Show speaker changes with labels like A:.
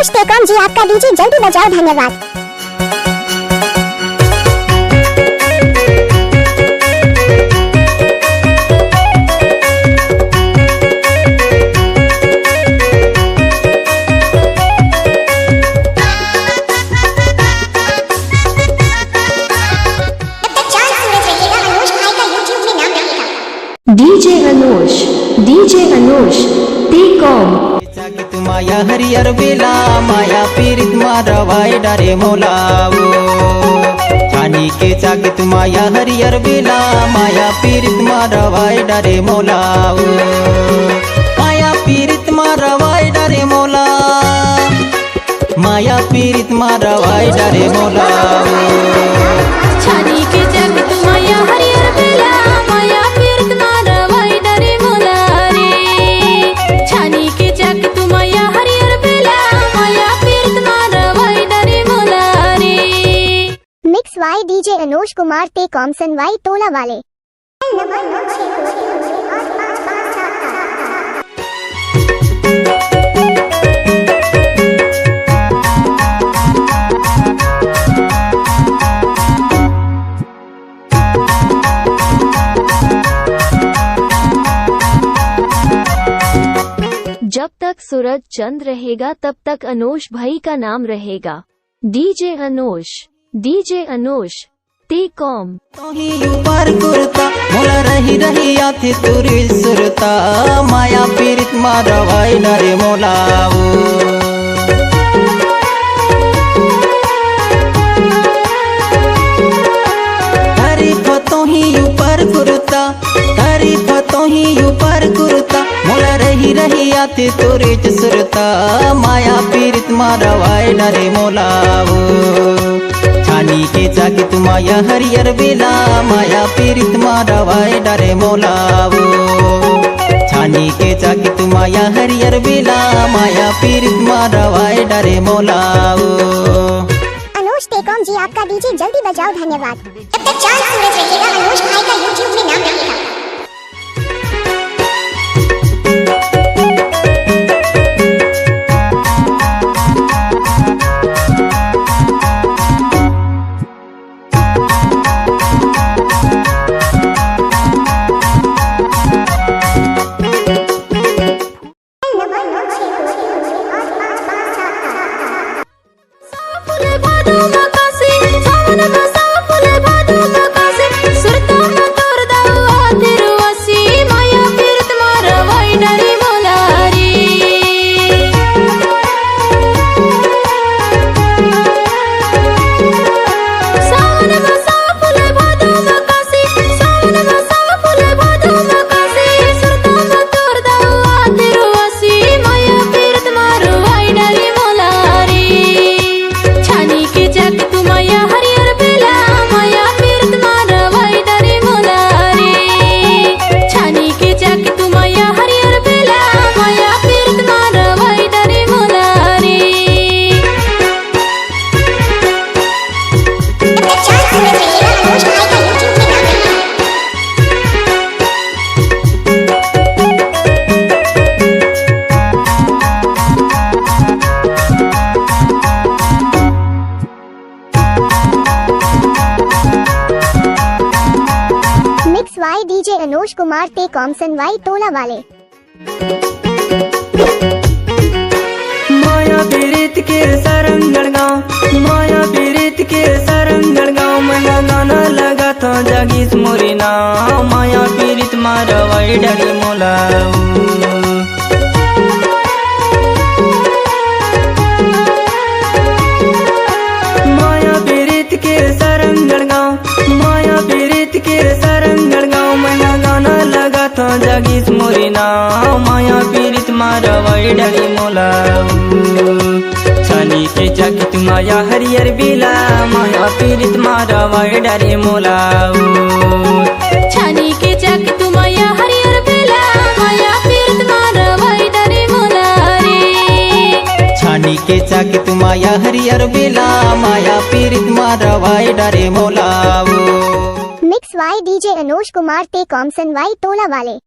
A: Anush TECOM जी आपका DJ जल्दी बजाओ, धन्यवाद।
B: डीजे अनुष टेकॉम
C: माया हरियर बेला माया पीरित मारवाए डरे मोलाओ छानी के चाक माया हरियर बेला माया पीरित मारवाए डरे मोलाओ माया पीरित मारवाए डरे मोला माया पीरित मारवाए डरे मोलाओ
D: छानी के चाक माया हरियर बेला माया पीरित मारवाए डरे मोला रे छानी के चाक माया हरियर बेला माया पीरित मारवाए डरे मोला रे।
A: Mix by DJ Anush Kumar टेकॉम सनवाई टोला वाले।
B: जब तक सूरज चंद रहेगा तब तक अनुष भाई का नाम रहेगा। डीजे अनुष टेकॉम
C: ऊपर कुर्ता मोला रही रही आथे तुरी सुरता माया पीरित मारवाए डरे मोलाओ तारीफ तो ही ऊपर कुर्ता तारीफ तो ही ऊपर कुर्ता मोला रही रही आथे तुरी सुरता माया पीरित मारवाए डरे मोलाओ छानी के चाक माया हरियर बेला माया पीरित मारवाए डरे मोलाओ छानी के चाक माया हरियर बेला माया पीरित मारवाए डरे मोलाओ।
A: अनुष टेकॉम जी आपका डीजे जल्दी बजाओ, धन्यवाद। जब तक चांद सूरज रहेगा अनुष भाई का यूट्यूब में नाम रहेगा। वाई डीजे अनुष कुमार टेकॉम सनवाई टोला वाले।
E: माया पीरित के सरंगड़ गाँव माया पीरित के सरंगड़ गाँव में गाना लगा था जागीस मोरी नाव माया पीरित मारवाई डरे मोलाओ माया पीरित के सरंगड़ गाँव माया पीरित के सरंगड़ गाँव में गाना लगा था जागीस मोरी नाव माया पीरित मारवाई डरे मोलाओ छानी के चाक माया हरियर बेला माया पीरित मारवाई डरे मोलाओ
D: छानी के चाक माया हरियर बेला माया पीरित मारवाई डरे मोला रे
C: छानी के चाक माया हरियर बेला माया पीरित मारवाए डरे मोलाओ।
A: Mix by DJ Anush Kumar टेकॉम सनवाई टोला वाले।